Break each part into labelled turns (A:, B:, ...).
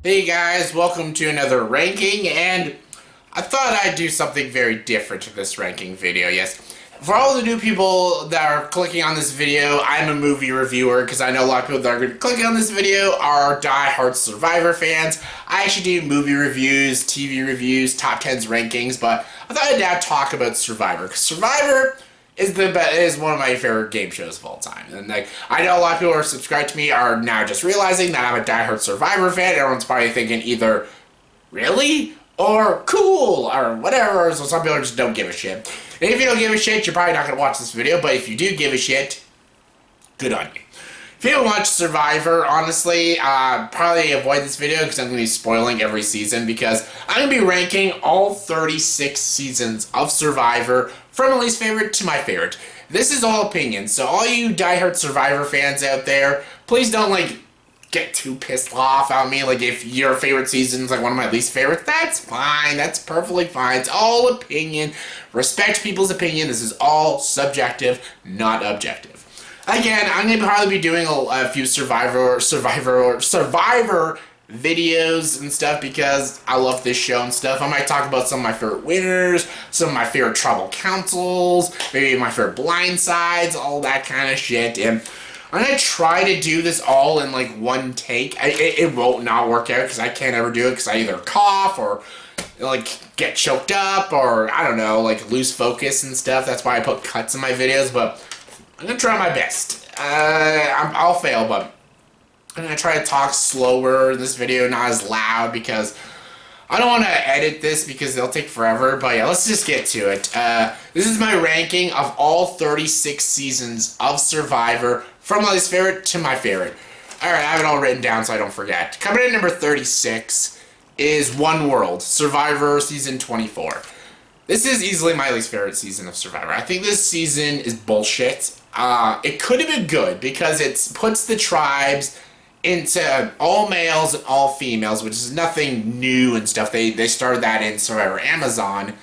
A: Hey guys, welcome to another ranking, and I thought I'd do something very different in this ranking video, yes. For all the new people that are clicking on this video, I'm a movie reviewer, because I know a lot of people that are going to click on this video are die-hard Survivor fans. I actually do movie reviews, TV reviews, top 10s rankings, but I thought I'd now talk about Survivor, because Survivor is one of my favorite game shows of all time. And I know a lot of people who are subscribed to me are now just realizing that I'm a diehard Survivor fan. Everyone's probably thinking either really or cool or whatever. So some people just don't give a shit. And if you don't give a shit, you're probably not gonna watch this video. But if you do give a shit, good on you. If you don't watch Survivor, honestly, probably avoid this video because I'm going to be spoiling every season, because I'm going to be ranking all 36 seasons of Survivor from my least favorite to my favorite. This is all opinion, so all you diehard Survivor fans out there, please don't, get too pissed off at me. If your favorite season is, one of my least favorites, that's fine. That's perfectly fine. It's all opinion. Respect people's opinion. This is all subjective, not objective. Again, I'm going to probably be doing a few Survivor videos and stuff because I love this show and stuff. I might talk about some of my favorite winners, some of my favorite tribal councils, maybe my favorite blind sides, all that kind of shit. And I'm going to try to do this all in one take. It won't not work out because I can't ever do it because I either cough or get choked up or I don't know, lose focus and stuff. That's why I put cuts in my videos, but I'm going to try my best. I'll fail, but I'm going to try to talk slower in this video, not as loud, because I don't want to edit this because it'll take forever. But yeah, let's just get to it. This is my ranking of all 36 seasons of Survivor, from my least favorite to my favorite. Alright, I have it all written down so I don't forget. Coming in number 36 is One World, Survivor Season 24. This is easily my least favorite season of Survivor. I think this season is bullshit. It could have been good because it puts the tribes into all males and all females, which is nothing new and stuff. They started that in Survivor Amazon.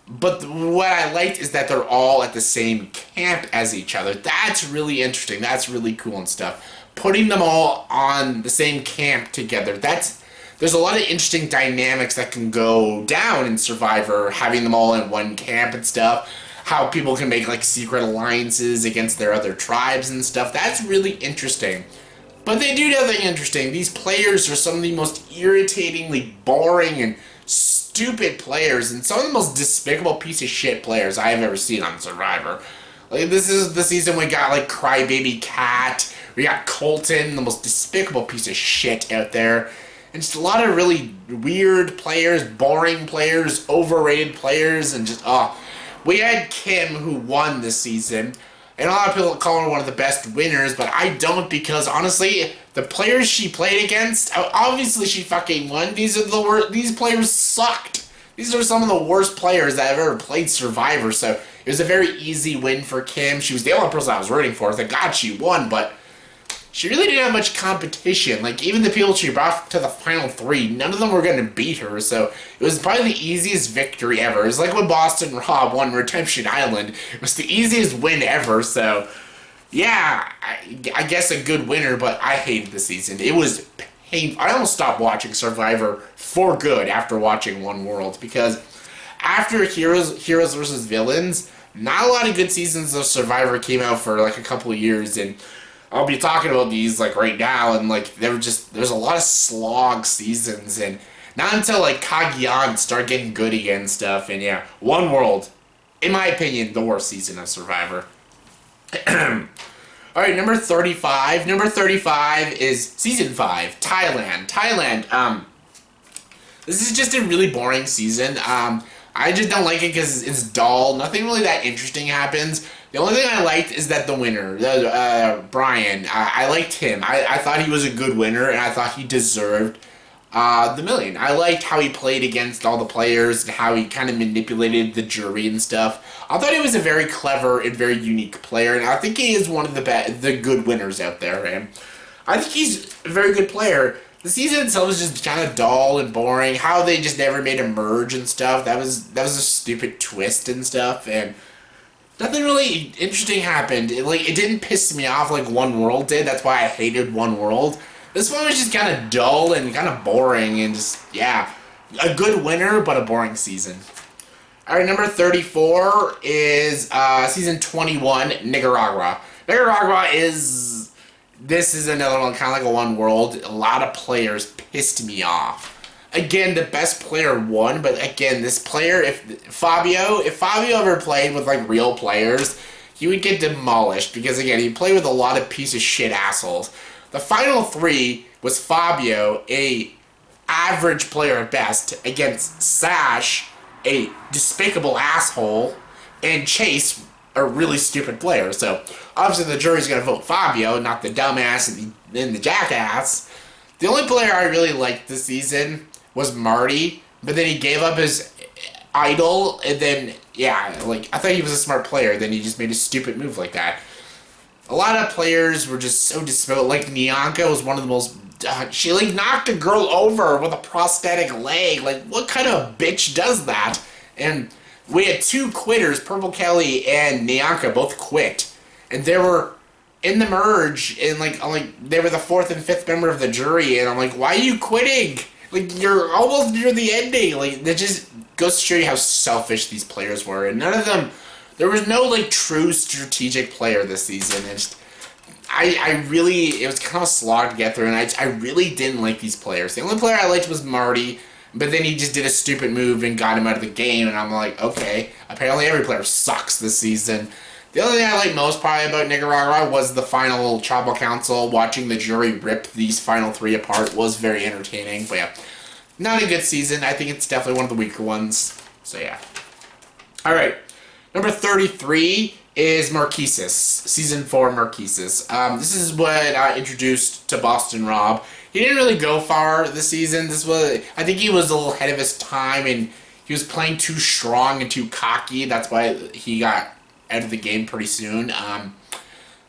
A: But what I liked is that they're all at the same camp as each other. That's really interesting. That's really cool and stuff. Putting them all on the same camp together, there's a lot of interesting dynamics that can go down in Survivor, having them all in one camp and stuff. How people can make secret alliances against their other tribes and stuff. That's really interesting. But they do nothing interesting. These players are some of the most irritatingly boring and stupid players, and some of the most despicable piece of shit players I have ever seen on Survivor. This is the season we got Crybaby Cat, we got Colton, the most despicable piece of shit out there. And just a lot of really weird players, boring players, overrated players, and just, we had Kim, who won this season, and a lot of people call her one of the best winners, but I don't, because honestly, the players she played against, obviously she fucking won. These players sucked. These are some of the worst players that have ever played Survivor, so it was a very easy win for Kim. She was the only person I was rooting for. Thank God she won, but she really didn't have much competition. Even the people she brought to the final three, none of them were going to beat her, so it was probably the easiest victory ever. It was like when Boston Rob won Redemption Island. It was the easiest win ever, so yeah, I guess a good winner, but I hated the season. It was painful. I almost stopped watching Survivor for good after watching One World, because after Heroes vs. Villains, not a lot of good seasons of Survivor came out for a couple of years, and I'll be talking about these right now, and there's a lot of slog seasons, and not until Cagayan started getting good again and stuff. And yeah, One World, in my opinion, the worst season of Survivor. Alright, number 35. Number 35 is Season 5, Thailand. This is just a really boring season. I just don't like it because it's dull. Nothing really that interesting happens. The only thing I liked is that the winner, Brian, I liked him. I thought he was a good winner, and I thought he deserved the million. I liked how he played against all the players and how he kind of manipulated the jury and stuff. I thought he was a very clever and very unique player, and I think he is one of the good winners out there. And I think he's a very good player. The season itself was just kind of dull and boring. How they just never made a merge and stuff, that was a stupid twist and stuff, and nothing really interesting happened. It didn't piss me off like One World did. That's why I hated One World. This one was just kind of dull and kind of boring and just, yeah, a good winner, but a boring season. All right, number 34 is season 21, Nicaragua. Nicaragua is, this is another one, kind of like a one world. A lot of players pissed me off. Again, the best player won, but again, this player, if Fabio ever played with like real players, he would get demolished because again, he played with a lot of piece of shit assholes. The final three was Fabio, a average player at best, against Sash, a despicable asshole, and Chase, a really stupid player. So obviously the jury's gonna vote Fabio, not the dumbass and the jackass. The only player I really liked this season was Marty, but then he gave up his idol, and then, yeah, like, I thought he was a smart player, then he just made a stupid move like that. A lot of players were just so disposed. Like, Nyanka was one of the most, she, like, knocked a girl over with a prosthetic leg. Like, what kind of bitch does that? And we had two quitters, Purple Kelly and Nyanka, both quit. And they were in the merge, and, like, they were the fourth and fifth member of the jury, and I'm like, why are you quitting? Like, you're almost near the ending. Like, that just goes to show you how selfish these players were. And none of them, there was no, like, true strategic player this season. And just, I really, it was kind of a slog to get through. And I really didn't like these players. The only player I liked was Marty. But then he just did a stupid move and got him out of the game. And I'm like, okay, apparently every player sucks this season. The only thing I liked most probably about Nicaragua was the final tribal council. Watching the jury rip these final three apart was very entertaining. But yeah, not a good season. I think it's definitely one of the weaker ones. So yeah. Alright, number 33 is MARQUESAS. Season 4 MARQUESAS. This is what introduced to Boston Rob. He didn't really go far this season. I think he was a little ahead of his time and he was playing too strong and too cocky. That's why he got out of the game pretty soon.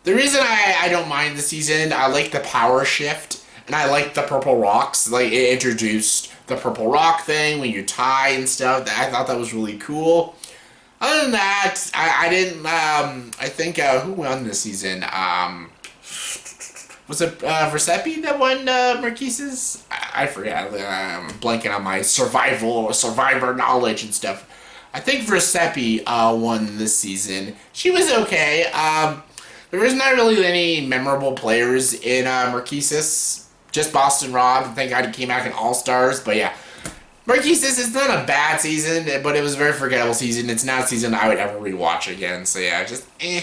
A: The reason I don't mind the season, I like the power shift, and I like the purple rocks. Like, it introduced the purple rock thing when you tie and stuff. I thought that was really cool. Other than that, I didn't, I think, who won this season? Was it Versepi that won MARQUESAS? I forget. I'm blanking on my survivor knowledge and stuff. I think Versepi won this season. She was okay. There was not really any memorable players in MARQUESAS. Just Boston Rob. Thank God he came back in All-Stars. But yeah, MARQUESAS is not a bad season, but it was a very forgettable season. It's not a season I would ever rewatch again. So yeah, just eh.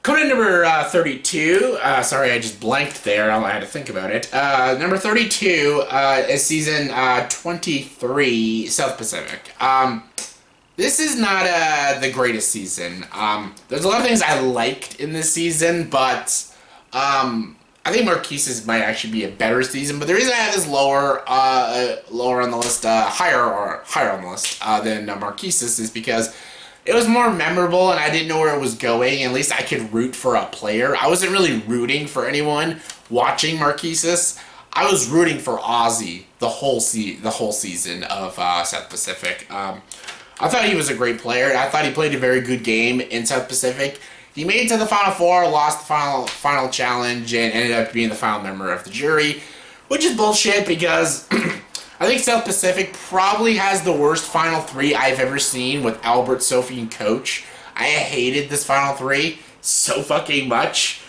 A: Coming to number 32, sorry I just blanked there, I had to think about it. Number 32 is season 23, South Pacific. This is not the greatest season. There's a lot of things I liked in this season, but I think MARQUESAS might actually be a better season. But the reason I have this lower on the list, higher on the list than MARQUESAS is because it was more memorable and I didn't know where it was going. At least I could root for a player. I wasn't really rooting for anyone watching MARQUESAS. I was rooting for Ozzy the whole season of South Pacific. I thought he was a great player. I thought he played a very good game in South Pacific. He made it to the Final Four, lost the final challenge, and ended up being the final member of the jury, which is bullshit because I think South Pacific probably has the worst Final Three I've ever seen with Albert, Sophie, and Coach. I hated this Final Three so fucking much.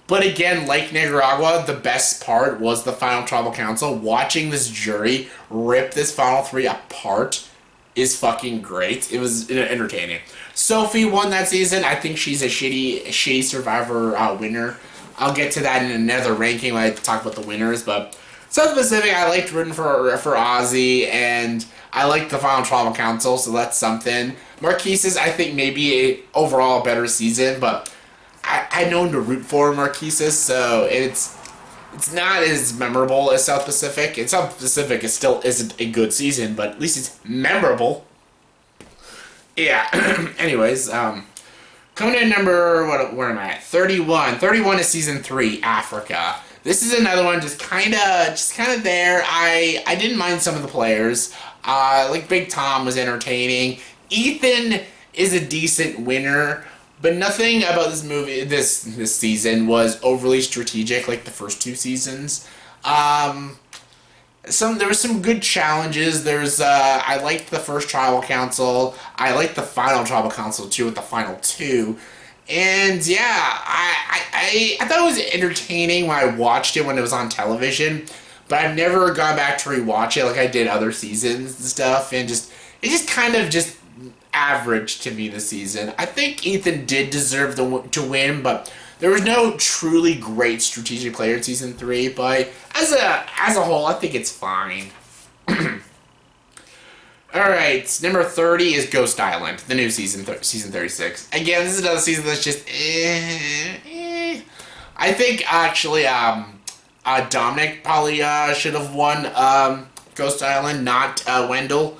A: But again, like Nicaragua, the best part was the Final Tribal Council. Watching this jury rip this Final Three apart is fucking great. It was entertaining. Sophie won that season. I think she's a shitty Survivor winner. I'll get to that in another ranking when I talk about the winners, but South Pacific, I liked rooting for Ozzy, and I liked the Final Tribal Council, so that's something. MARQUESAS, I think maybe overall a better season, but I know him to root for MARQUESAS, so it's not as memorable as South Pacific. And South Pacific still isn't a good season, but at least it's memorable. Yeah. Anyways, coming in number, where am I at? 31. 31 is season 3, Africa. This is another one just kind of there. I didn't mind some of the players. Like Big Tom was entertaining. Ethan is a decent winner, But nothing about this movie, this season, was overly strategic like the first two seasons. There were some good challenges. I liked the first tribal council. I liked the final tribal council too with the final two. And yeah, I thought it was entertaining when I watched it when it was on television, but I've never gone back to rewatch it like I did other seasons and stuff, and it just kind of just average to me this season. I think Ethan did deserve to win, but there was no truly great strategic player in season 3, but as a whole, I think it's fine. Alright, number 30 is Ghost Island, the new season 36. Again, this is another season that's just I think actually Dominic probably should have won Ghost Island, not Wendell.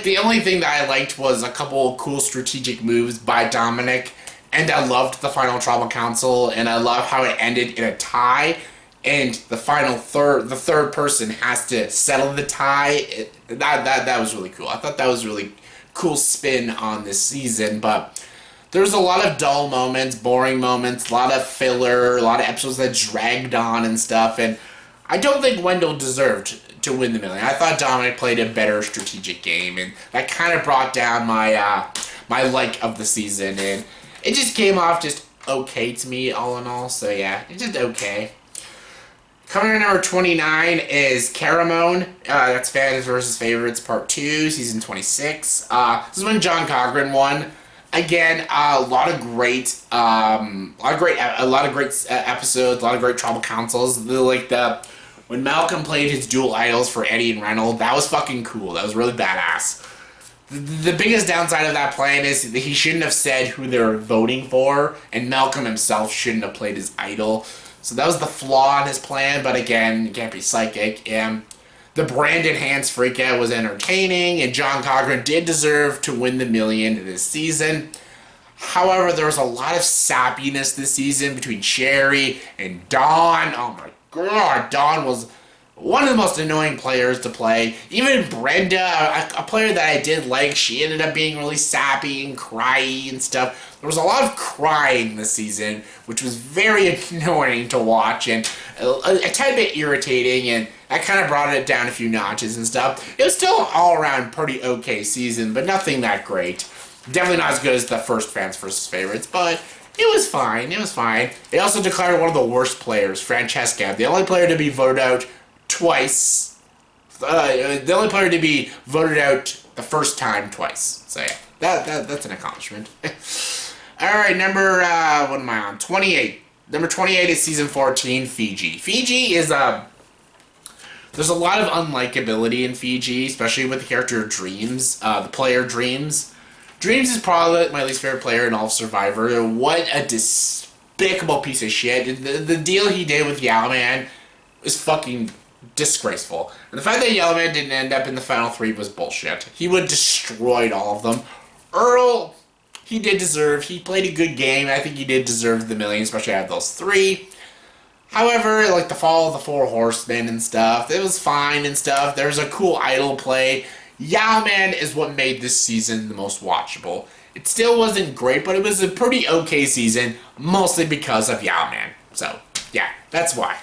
A: The only thing that I liked was a couple of cool strategic moves by Dominic, and I loved the final tribal council, and I love how it ended in a tie, and the third person has to settle the tie. That was really cool. I thought that was really cool spin on this season, but there was a lot of dull moments, boring moments, a lot of filler, a lot of episodes that dragged on and stuff, and I don't think Wendell deserved to win the million. I thought Dominic played a better strategic game, and that kind of brought down my my like of the season, and it just came off just okay to me all in all, so yeah, it's just okay. Coming in number 29 is Caramone. That's Fans vs. Favorites Part 2, Season 26. This is when John Cochran won. Again, a lot of great episodes, a lot of great tribal councils. When Malcolm played his dual idols for Eddie and Reynolds, that was fucking cool. That was really badass. The biggest downside of that plan is that he shouldn't have said who they were voting for, and Malcolm himself shouldn't have played his idol. So that was the flaw in his plan, but again, you can't be psychic. And the Brandon Hands freakout was entertaining, and John Cochran did deserve to win the million this season. However, there was a lot of sappiness this season between Sherry and Dawn. Oh my god, Dawn was one of the most annoying players to play. Even Brenda, a player that I did like, she ended up being really sappy and cryy and stuff. There was a lot of crying this season, which was very annoying to watch and a tad bit irritating, and that kind of brought it down a few notches and stuff. It was still an all-around pretty okay season, but nothing that great. Definitely not as good as the first Fans vs. Favorites, but it was fine. It was fine. They also declared one of the worst players, Francesca, the only player to be voted out twice. The only player to be voted out the first time twice. So yeah, that's an accomplishment. Alright, number, what am I on? 28. Number 28 is Season 14, Fiji. Fiji is, there's a lot of unlikability in Fiji, especially with the character Dreams, the player Dreams. Dreams is probably my least favorite player in all of Survivor. What a despicable piece of shit. The deal he did with Yellowman is fucking disgraceful. And the fact that Yellowman didn't end up in the final 3 was bullshit. He would have destroyed all of them. Earl, he played a good game. I think he did deserve the million, especially out of those 3. However, like the Fall of the Four Horsemen and stuff, it was fine and stuff. There's a cool idol play. Yellowman is what made this season the most watchable. It still wasn't great, but it was a pretty okay season, mostly because of Yellowman. So, yeah, that's why.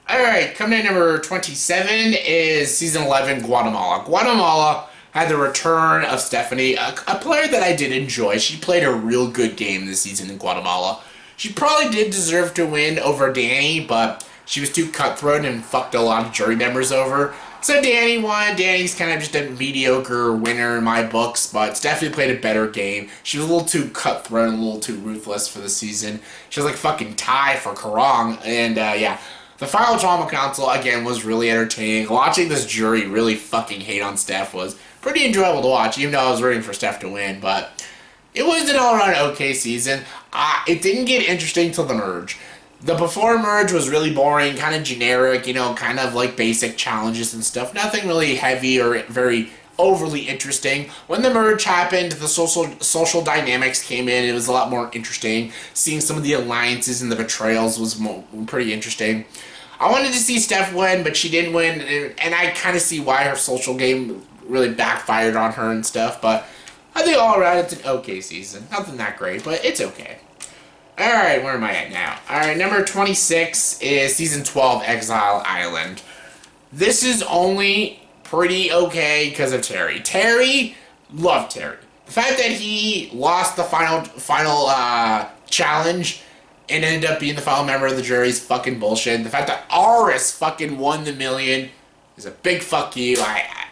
A: Alright, coming in number 27 is Season 11, Guatemala. Guatemala had the return of Stephanie, a player that I did enjoy. She played a real good game this season in Guatemala. She probably did deserve to win over Danny, but she was too cutthroat and fucked a lot of jury members over. So Danny won. Danny's kind of just a mediocre winner in my books, but Stephanie played a better game. She was a little too cutthroat and a little too ruthless for the season. She was like fucking Ty for Karong, and yeah. The final drama council, again, was really entertaining. Watching this jury really fucking hate on Steph was pretty enjoyable to watch, even though I was rooting for Steph to win, but it was an all-around okay season. It didn't get interesting till the merge. The before merge was really boring, kind of generic, you know, kind of like basic challenges and stuff. Nothing really heavy or very overly interesting. When the merge happened, the social dynamics came in. It was a lot more interesting. Seeing some of the alliances and the betrayals was pretty interesting. I wanted to see Steph win, but she didn't win, and I kind of see why her social game really backfired on her and stuff, but I think all around it's an okay season. Nothing that great, but it's okay. Alright, where am I at now? Alright, number 26 is Season 12, Exile Island. This is only pretty okay because of Terry. Terry, love Terry. The fact that he lost the final challenge and ended up being the final member of the jury is fucking bullshit. The fact that Aris fucking won the million is a big fuck you.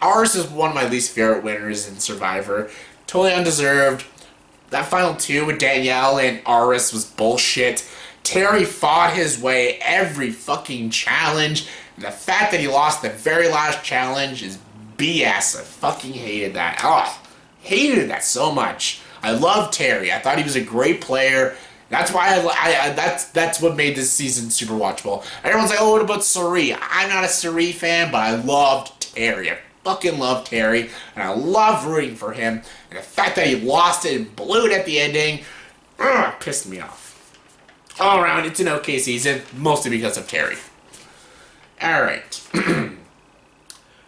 A: Aris is one of my least favorite winners in Survivor. Totally undeserved. That final two with Danielle and Aris was bullshit. Terry fought his way every fucking challenge. And the fact that he lost the very last challenge is BS. I fucking hated that. Oh, hated that so much. I love Terry. I thought he was a great player. That's why that's what made this season super watchable. Everyone's like, oh, what about Suri? I'm not a Suri fan, but I loved Terry. I fucking love Terry, and I love rooting for him. And the fact that he lost it and blew it at the ending, pissed me off. All around, it's an okay season, mostly because of Terry. Alright.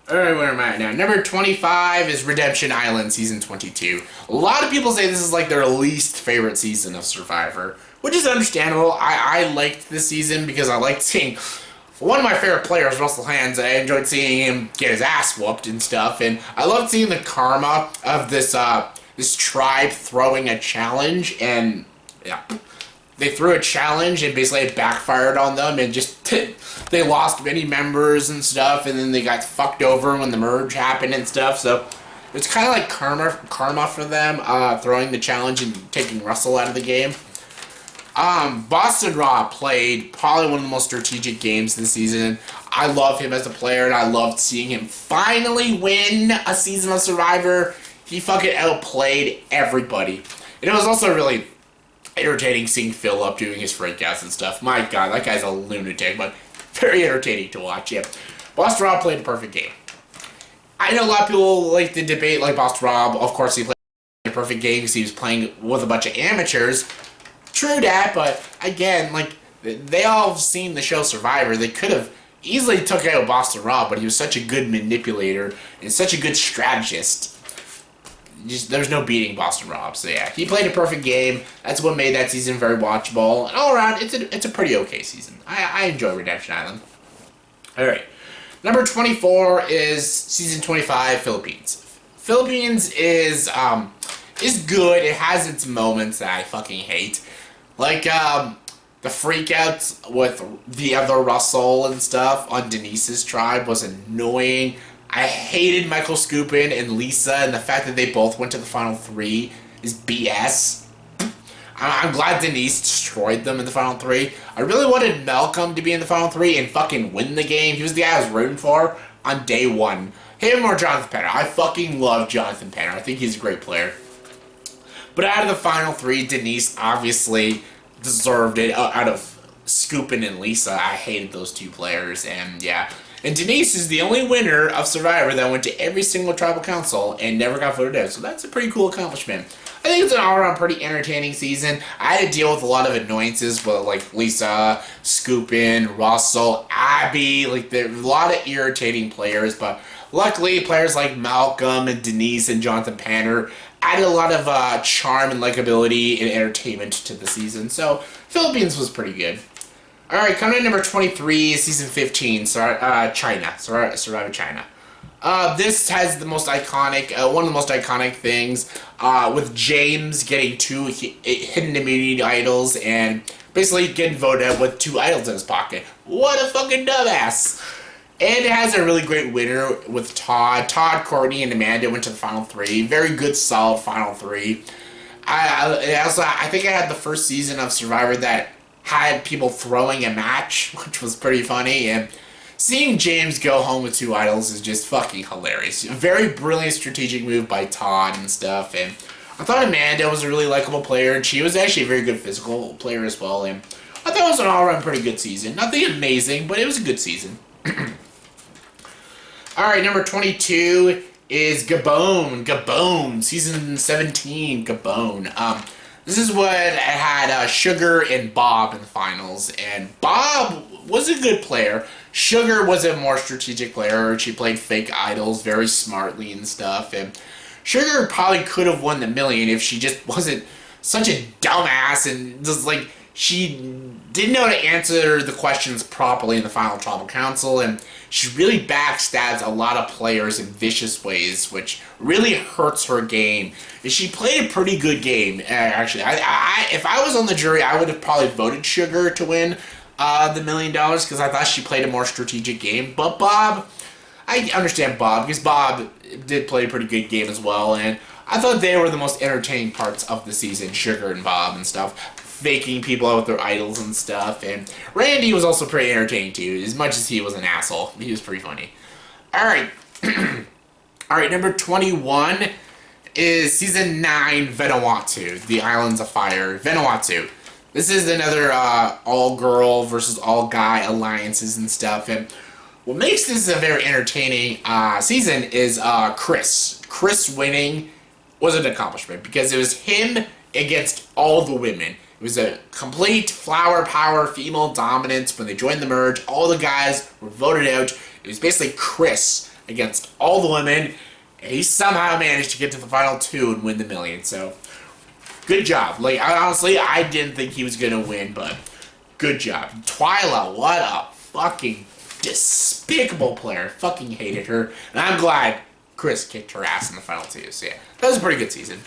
A: Alright, where am I at now? Number 25 is Redemption Island, Season 22. A lot of people say this is like their least favorite season of Survivor, which is understandable. I liked this season because I liked seeing one of my favorite players, Russell Hands. I enjoyed seeing him get his ass whooped and stuff, and I loved seeing the karma of this tribe throwing a challenge, and yeah, they threw a challenge and basically it backfired on them, and just they lost many members and stuff, and then they got fucked over when the merge happened and stuff. So it's kind of like karma for them, throwing the challenge and taking Russell out of the game. Boston Raw played probably one of the most strategic games this season. I love him as a player, and I loved seeing him finally win a season of Survivor. He fucking outplayed everybody. And it was also really entertaining seeing Philip doing his freakouts and stuff. My god, that guy's a lunatic, but very entertaining to watch. Yeah. Boston Rob played a perfect game. I know a lot of people like to debate, like Boston Rob. Of course, he played a perfect game because he was playing with a bunch of amateurs. True that, but again, like, they all have seen the show Survivor. They could have easily took out Boston Rob, but he was such a good manipulator and such a good strategist. There's no beating Boston Rob. So yeah, he played a perfect game. That's what made that season very watchable. And all around, it's a pretty okay season. I enjoy Redemption Island. All right, number 24 is Season 25, Philippines. Philippines is good. It has its moments that I fucking hate. Like, the freakouts with the other Russell and stuff on Denise's tribe was annoying. I hated Michael Skupin and Lisa, and the fact that they both went to the final three is BS. I'm glad Denise destroyed them in the final three. I really wanted Malcolm to be in the final three and fucking win the game. He was the guy I was rooting for on day one. Him or Jonathan Penner. I fucking love Jonathan Penner. I think he's a great player. But out of the final three, Denise obviously deserved it. Out of Skupin and Lisa, I hated those two players, and yeah. And Denise is the only winner of Survivor that went to every single tribal council and never got voted out, so that's a pretty cool accomplishment. I think it's an all-around pretty entertaining season. I had to deal with a lot of annoyances, but like Lisa, Skupin, Russell, Abby, like there were a lot of irritating players, but luckily players like Malcolm and Denise and Jonathan Panner added a lot of charm and likability and entertainment to the season. So Philippines was pretty good. Alright, coming in number 23, Season 15, China. Survivor China. This has the most iconic, one of the most iconic things, with James getting 2 hidden immunity idols and basically getting voted out with 2 idols in his pocket. What a fucking dumbass! And it has a really great winner with Todd. Todd, Courtney, and Amanda went to the final 3. Very good, solid final 3. I think I had the first season of Survivor that had people throwing a match, which was pretty funny, and seeing James go home with 2 idols is just fucking hilarious. A very brilliant strategic move by Todd and stuff, and I thought Amanda was a really likable player, and she was actually a very good physical player as well, and I thought it was an all-around pretty good season. Nothing amazing, but it was a good season. Alright, number 22 is Gabon. Gabon, Season 17, Gabon. This is what had Sugar and Bob in the finals, and Bob was a good player. Sugar was a more strategic player. She played fake idols very smartly and stuff, and Sugar probably could have won the million if she just wasn't such a dumbass and just like she didn't know to answer the questions properly in the final tribal council, and she really backstabs a lot of players in vicious ways, which really hurts her game. And she played a pretty good game, actually. If I was on the jury, I would have probably voted Sugar to win the $1 million because I thought she played a more strategic game. But Bob, I understand Bob because Bob did play a pretty good game as well, and I thought they were the most entertaining parts of the season, Sugar and Bob and stuff, faking people out with their idols and stuff. And Randy was also pretty entertaining too, as much as he was an asshole. He was pretty funny. Alright. Alright, number 21 is Season 9, Vanuatu, the Islands of Fire. Vanuatu. This is another all-girl versus all-guy alliances and stuff, and what makes this a very entertaining season is Chris. Chris winning was an accomplishment because it was him against all the women. It was a complete flower power, female dominance. When they joined the merge, all the guys were voted out. It was basically Chris against all the women. And he somehow managed to get to the final 2 and win the million. So, good job. Like, honestly, I didn't think he was going to win, but good job. Twyla, what a fucking despicable player. Fucking hated her. And I'm glad Chris kicked her ass in the final 2. So yeah, that was a pretty good season.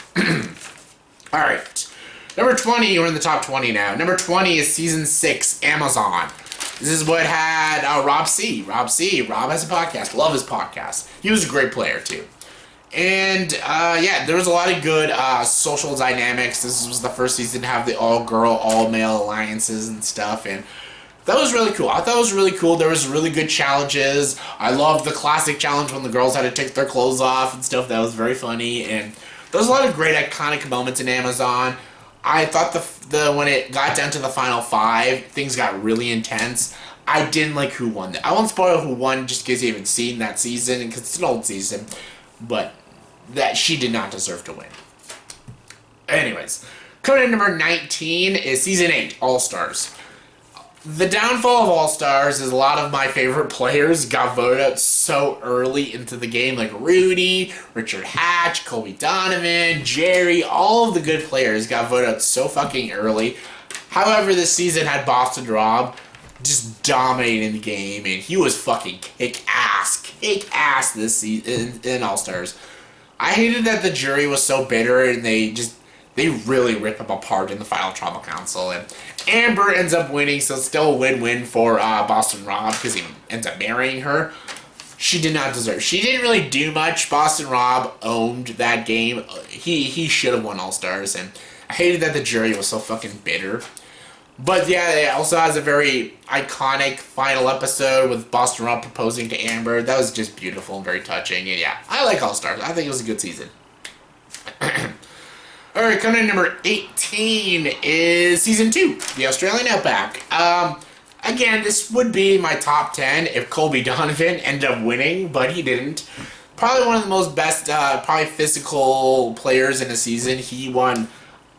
A: Alright. Number 20, we're in the top 20 now. Number 20 is Season 6, Amazon. This is what had Rob C. Rob has a podcast. Love his podcast. He was a great player too. And yeah, there was a lot of good social dynamics. This was the first season to have the all-girl, all-male alliances and stuff, and that was really cool. I thought it was really cool. There was really good challenges. I loved the classic challenge when the girls had to take their clothes off and stuff. That was very funny. And there was a lot of great iconic moments in Amazon. I thought when it got down to the final 5, things got really intense. I didn't like who won. I won't spoil who won just because you haven't seen that season because it's an old season. But that she did not deserve to win. Anyways, coming in number 19 is Season 8, All-Stars. The downfall of All-Stars is a lot of my favorite players got voted out so early into the game, like Rudy, Richard Hatch, Colby Donovan, Jerry, all of the good players got voted out so fucking early. However, this season had Boston Rob just dominating the game, and he was fucking kick-ass this season in All-Stars. I hated that the jury was so bitter, and they really rip him apart in the final tribal council, and Amber ends up winning, so still a win-win for Boston Rob because he ends up marrying her. She did not deserve. She didn't really do much. Boston Rob owned that game. He should have won All-Stars, and I hated that the jury was so fucking bitter. But yeah, it also has a very iconic final episode with Boston Rob proposing to Amber. That was just beautiful and very touching. And yeah, I like All-Stars. I think it was a good season. Alright, coming in number 18 is Season 2, the Australian Outback. Again, this would be my top 10 if Colby Donovan ended up winning, but he didn't. Probably one of the most best, probably physical players in a season. He won,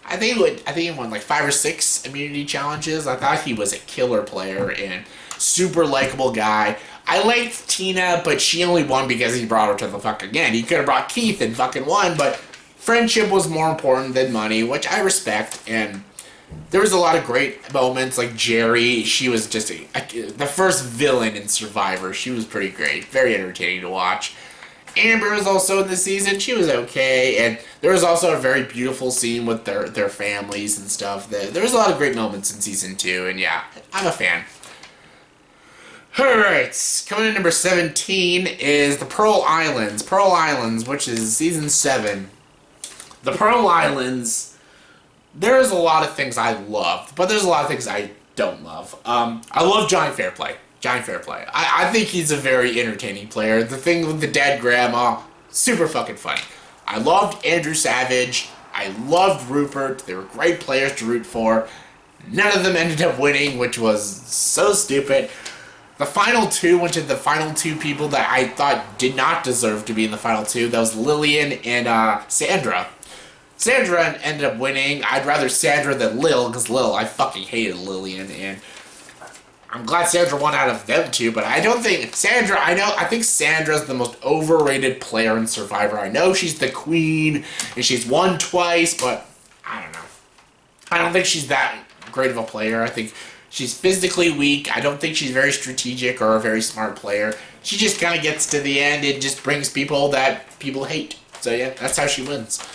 A: I think he won like 5 or 6 immunity challenges. I thought he was a killer player and super likable guy. I liked Tina, but she only won because he brought her to the fucking end. He could have brought Keith and fucking won, but friendship was more important than money, which I respect, and there was a lot of great moments, like Jerry. She was just the first villain in Survivor. She was pretty great, very entertaining to watch. Amber was also in the season. She was okay, and there was also a very beautiful scene with their families and stuff. There was a lot of great moments in Season 2, and yeah, I'm a fan. Alright, coming in number 17 is the Pearl Islands. Pearl Islands, which is Season 7. The Pearl Islands, there's a lot of things I loved, but there's a lot of things I don't love. I love Giant Fairplay. I think he's a very entertaining player. The thing with the dead grandma, super fucking funny. I loved Andrew Savage. I loved Rupert. They were great players to root for. None of them ended up winning, which was so stupid. The final 2 went to the final 2 people that I thought did not deserve to be in the final 2. That was Lillian and Sandra. Sandra ended up winning. I'd rather Sandra than Lil, because Lil, I fucking hated Lillian, and I'm glad Sandra won out of them two, but I don't think Sandra. I think Sandra's the most overrated player in Survivor. I know she's the queen and she's won twice, but I don't know. I don't think she's that great of a player. I think she's physically weak. I don't think she's very strategic or a very smart player. She just kind of gets to the end and just brings people that people hate. So yeah, that's how she wins.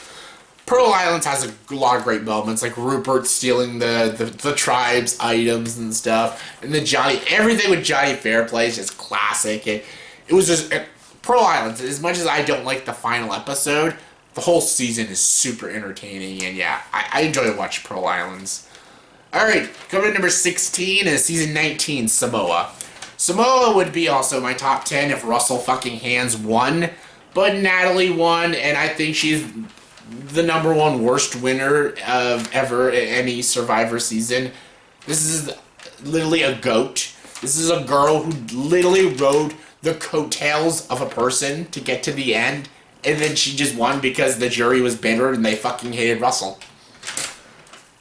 A: Pearl Islands has a lot of great moments, like Rupert stealing the tribe's items and stuff, and everything with Johnny Fairplay is just classic. It was just Pearl Islands. As much as I don't like the final episode, the whole season is super entertaining, and yeah, I enjoy watching Pearl Islands. All right, coming to number 16 is season 19, Samoa. Samoa would be also my top 10 if Russell fucking Hands won, but Natalie won, and I think she's the number one worst winner of ever any Survivor season. This is literally a goat. This is a girl who literally rode the coattails of a person to get to the end, and then she just won because the jury was bitter and they fucking hated Russell.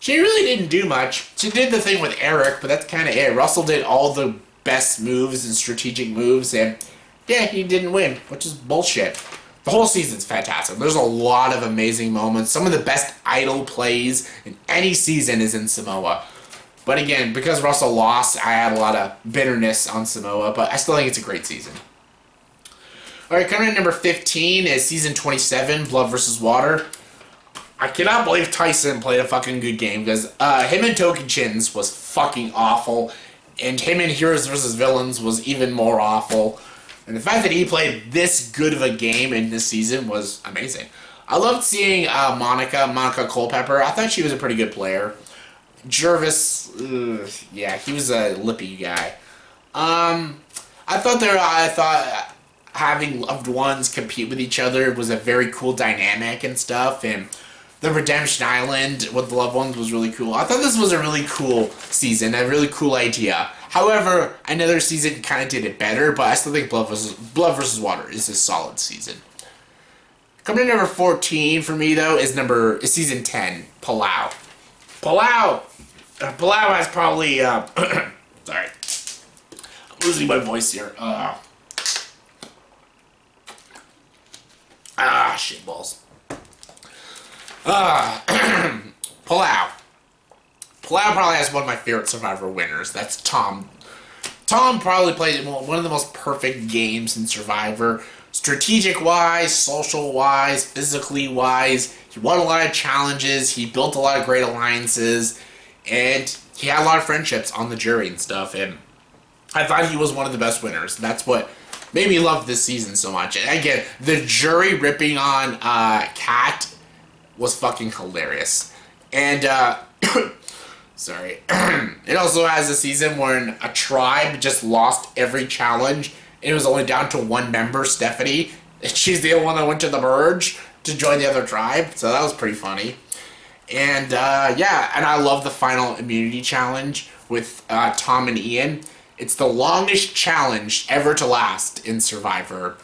A: She really didn't do much. She did the thing with Eric, but that's kind of it. Russell did all the best moves and strategic moves, and yeah, he didn't win, which is bullshit. The whole season's fantastic. There's a lot of amazing moments. Some of the best idol plays in any season is in Samoa. But again, because Russell lost, I had a lot of bitterness on Samoa, but I still think it's a great season. Alright, coming in number 15 is season 27, Blood vs. Water. I cannot believe Tyson played a fucking good game, because him and Token Chins was fucking awful, and him in Heroes vs. Villains was even more awful. And the fact that he played this good of a game in this season was amazing. I loved seeing Monica Culpepper. I thought she was a pretty good player. Jervis, yeah, he was a lippy guy. I thought having loved ones compete with each other was a very cool dynamic and stuff. And the Redemption Island with the loved ones was really cool. I thought this was a really cool season, a really cool idea. However, another season kind of did it better, but I still think Blood vs. Water is a solid season. Coming to number 14 for me, though, is season 10, Palau. Palau has probably, sorry, I'm losing my voice here. Shitballs. Palau. Palau probably has one of my favorite Survivor winners. That's Tom. Tom probably played one of the most perfect games in Survivor. Strategic-wise, social-wise, physically-wise. He won a lot of challenges. He built a lot of great alliances. And he had a lot of friendships on the jury and stuff. And I thought he was one of the best winners. That's what made me love this season so much. And again, the jury ripping on Kat was fucking hilarious. And, sorry. It also has a season where a tribe just lost every challenge. And it was only down to one member, Stephanie. She's the only one that went to the merge to join the other tribe. So that was pretty funny. And, yeah. And I love the final immunity challenge with Tom and Ian. It's the longest challenge ever to last in Survivor.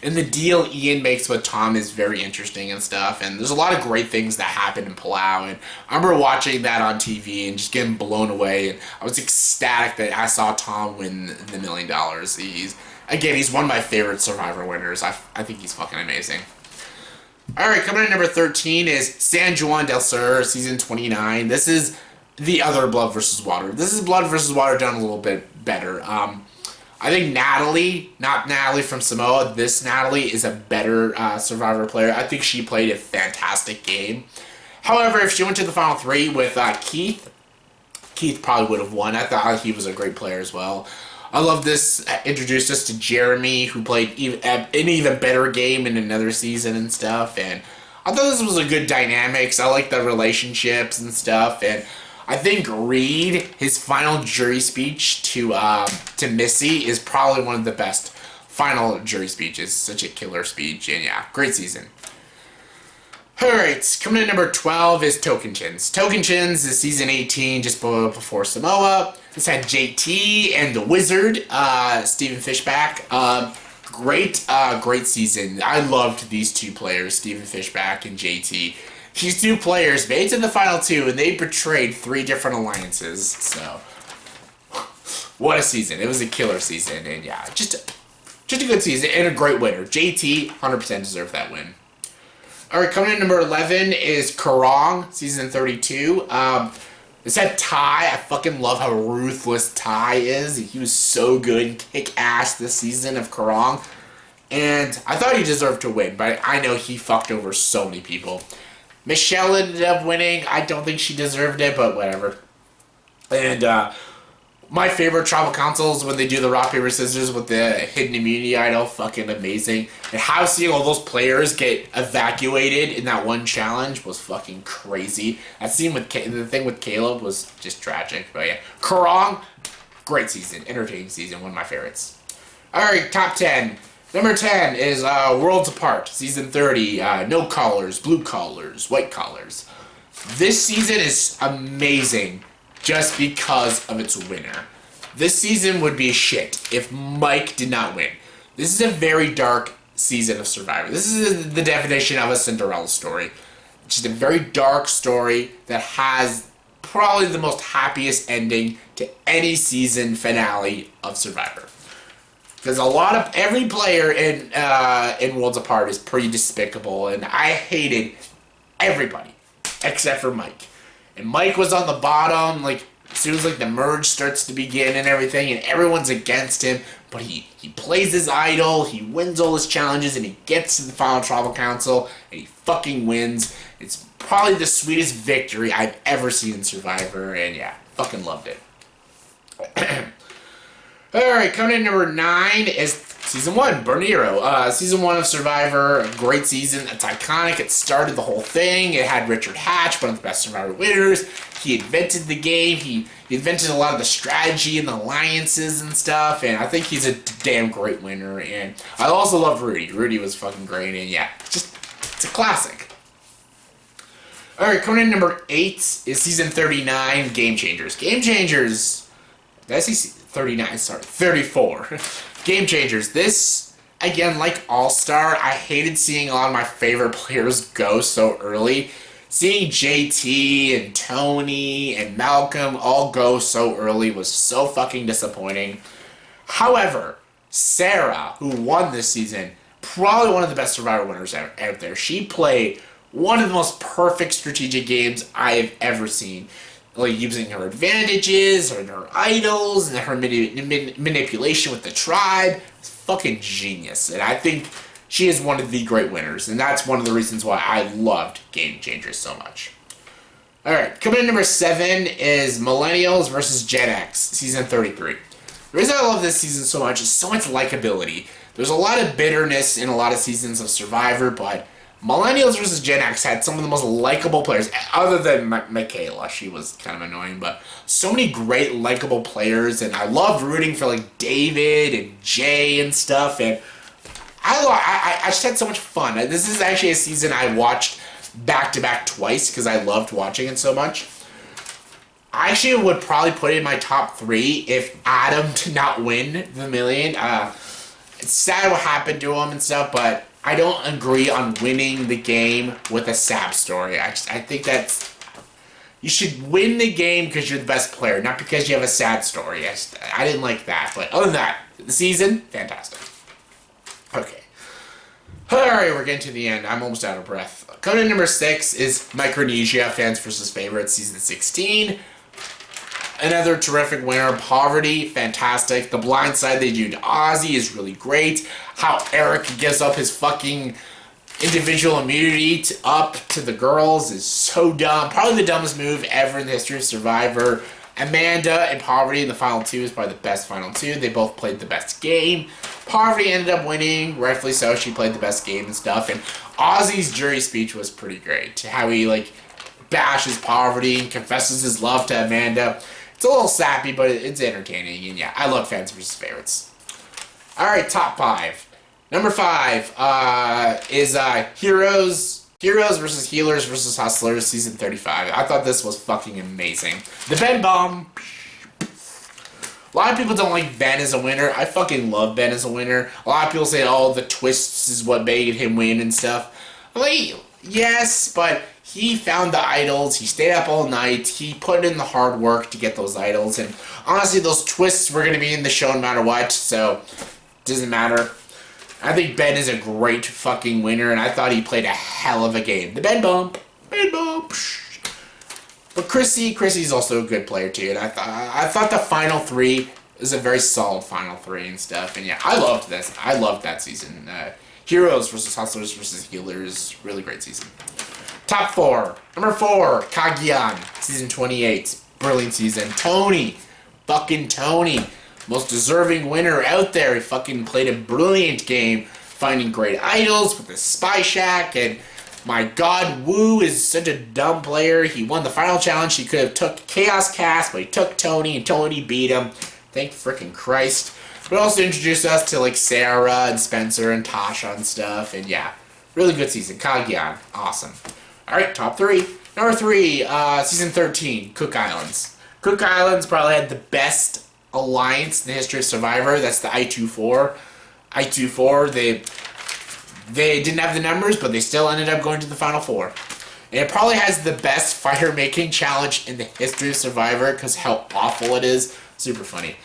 A: And the deal Ian makes with Tom is very interesting and stuff. And there's a lot of great things that happen in Palau. And I remember watching that on TV and just getting blown away. And I was ecstatic that I saw Tom win the $1 million. He's one of my favorite Survivor winners. I think he's fucking amazing. Alright, coming in number 13 is San Juan del Sur, season 29. This is the other Blood vs. Water. This is Blood vs. Water done a little bit better. I think Natalie, not Natalie from Samoa, this Natalie is a better Survivor player. I think she played a fantastic game. However, if she went to the final three with Keith probably would have won. I thought he was a great player as well. I love this. Introduced us to Jeremy, who played an even better game in another season and stuff. And I thought this was a good dynamics. I like the relationships and stuff. And I think Reed, his final jury speech to Missy is probably one of the best final jury speeches. Such a killer speech, and yeah, great season. Alright, coming in number 12 is Token Chins. Token Chins is season 18, just before Samoa. This had JT and the Wizard, Stephen Fishback. Great season. I loved these two players, Stephen Fishback and JT. These two players made it to the final two, and they betrayed 3 different alliances, so what a season. It was a killer season, and yeah, just a good season and a great winner. JT, 100% deserved that win. Alright, coming in number 11 is Karong, season 32. It's that Ty. I fucking love how ruthless Ty is. He was so good and kick ass this season of Karong. And I thought he deserved to win, but I know he fucked over so many people. Michelle ended up winning. I don't think she deserved it, but whatever. And my favorite tribal councils when they do the rock, paper, scissors with the hidden immunity idol, fucking amazing. And how seeing all those players get evacuated in that one challenge was fucking crazy. That scene with the thing with Caleb was just tragic. But yeah, Karong, great season, entertaining season, one of my favorites. Alright, top 10. Number 10 is Worlds Apart, season 30. No collars, blue collars, white collars. This season is amazing just because of its winner. This season would be shit if Mike did not win. This is a very dark season of Survivor. This is the definition of a Cinderella story. It's just a very dark story that has probably the most happiest ending to any season finale of Survivor. Because every player in Worlds Apart is pretty despicable, and I hated everybody except for Mike. And Mike was on the bottom, like, as soon as, like, the merge starts to begin and everything, and everyone's against him, but he plays his idol, he wins all his challenges, and he gets to the final tribal council, and he fucking wins. It's probably the sweetest victory I've ever seen in Survivor, and yeah, fucking loved it. Alright, coming in number 9 is Season 1, BORNEO. Season 1 of Survivor, a great season. It's iconic. It started the whole thing. It had Richard Hatch, one of the best Survivor winners. He invented the game. He invented a lot of the strategy and the alliances and stuff. And I think he's a damn great winner. And I also love Rudy. Rudy was fucking great. And yeah, it's a classic. Alright, coming in number 8 is Season 39, Game Changers. Game Changers. Did I say 39? Sorry, 34. Game Changers. This, again, like All-Star, I hated seeing a lot of my favorite players go so early. Seeing JT and Tony and Malcolm all go so early was so fucking disappointing. However, Sarah, who won this season, probably one of the best Survivor winners out there. She played one of the most perfect strategic games I have ever seen. Like, using her advantages, and her idols, and her manipulation with the tribe. It's fucking genius. And I think she is one of the great winners. And that's one of the reasons why I loved Game Changers so much. Alright, coming in number 7 is Millennials versus Gen X, Season 33. The reason I love this season so much is so much likability. There's a lot of bitterness in a lot of seasons of Survivor, but Millennials versus Gen X had some of the most likable players, other than Michaela. She was kind of annoying, but so many great likable players, and I loved rooting for, like, David and Jay and stuff, and I just had so much fun. This is actually a season I watched back-to-back twice, because I loved watching it so much. I actually would probably put it in my top 3 if Adam did not win the million. It's sad what happened to him and stuff, but I don't agree on winning the game with a sad story. I think that's... You should win the game because you're the best player, not because you have a sad story. I didn't like that. But other than that, the season, fantastic. Okay. Alright, we're getting to the end. I'm almost out of breath. Coming in number 6 is Micronesia, Fans vs. Favorites, Season 16. Another terrific winner. Poverty, fantastic. The blind side they do to Ozzy is really great. How Eric gives up his fucking individual immunity up to the girls is so dumb. Probably the dumbest move ever in the history of Survivor. Amanda and Poverty in the final 2 is probably the best final 2. They both played the best game. Poverty ended up winning, rightfully so. She played the best game and stuff. And Ozzy's jury speech was pretty great. How he, like, bashes Poverty and confesses his love to Amanda. It's a little sappy, but it's entertaining, and yeah, I love Fans vs. Favorites. Alright, top 5. Number 5 is Heroes vs. Healers vs. Hustlers, Season 35. I thought this was fucking amazing. The Ben Bomb. A lot of people don't like Ben as a winner. I fucking love Ben as a winner. A lot of people say, oh, the twists is what made him win and stuff. I'm like, Yes, but he found the idols, he stayed up all night, he put in the hard work to get those idols, and honestly, those twists were going to be in the show no matter what, so doesn't matter. I think Ben is a great fucking winner, and I thought he played a hell of a game. The Ben bump. But Chrissy's also a good player too, and I thought the final three was a very solid final three and stuff. And yeah, I loved this. I loved that season. Heroes versus Hustlers versus Healers, really great season. Top 4. Number 4, Kagiyan, season 28, brilliant season. Tony, fucking Tony, most deserving winner out there. He fucking played a brilliant game, finding great idols with the Spy Shack, and my god, Wu is such a dumb player. He won the final challenge. He could have took Chaos Cast, but he took Tony, and Tony beat him. Thank frickin' Christ. But also introduced us to like Sarah and Spencer and Tasha and stuff, and yeah, really good season. Kagiyan, awesome. Alright, top 3. Number 3, season 13, Cook Islands. Cook Islands probably had the best alliance in the history of Survivor. That's the I-24. I-24, they didn't have the numbers, but they still ended up going to the Final 4. And it probably has the best fire-making challenge in the history of Survivor because how awful it is. Super funny.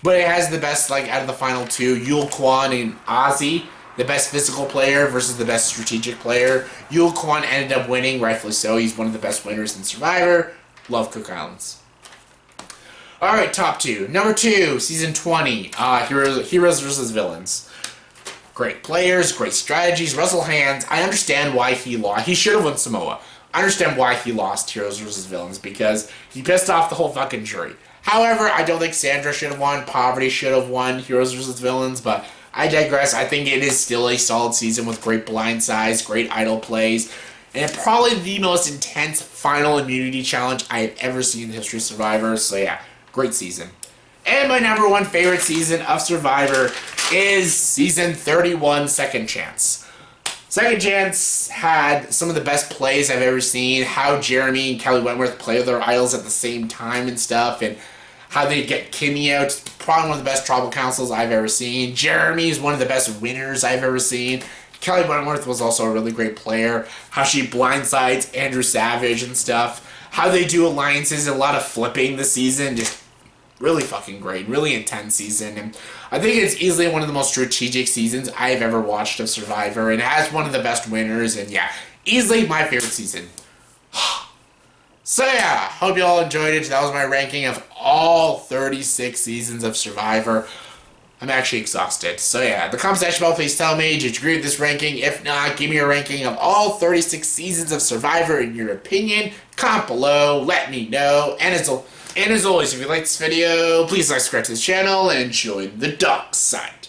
A: But it has the best, like, out of the final 2, Yul Kwon and Ozzy. The best physical player versus the best strategic player. Yul Kwon ended up winning, rightfully so. He's one of the best winners in Survivor. Love Cook Islands. Alright, top 2. Number 2, season 20, Heroes versus Villains. Great players, great strategies, Russell Hands. I understand why he lost. He should have won Samoa. I understand why he lost Heroes versus Villains because he pissed off the whole fucking jury. However, I don't think Sandra should have won. Poverty should have won Heroes versus Villains, but I digress. I think it is still a solid season with great blindsides, great idol plays, and probably the most intense final immunity challenge I have ever seen in the history of Survivor. So yeah, great season. And my number 1 favorite season of Survivor is season 31, Second Chance. Second Chance had some of the best plays I've ever seen. How Jeremy and Kelly Wentworth play their idols at the same time and stuff, and how they get Kimmy out. Probably one of the best tribal councils I've ever seen. Jeremy is one of the best winners I've ever seen. Kelly Wentworth was also a really great player. How she blindsides Andrew Savage and stuff. How they do alliances, a lot of flipping this season. Just really fucking great. Really intense season. And I think it's easily one of the most strategic seasons I've ever watched of Survivor. And it has one of the best winners. And yeah, easily my favorite season. So yeah, hope you all enjoyed it. That was my ranking of all 36 seasons of Survivor. I'm actually exhausted. So yeah, the comment section below, please tell me, did you agree with this ranking? If not, give me a ranking of all 36 seasons of Survivor in your opinion. Comment below, let me know. And as always, if you like this video, please subscribe to this channel and join the dark side.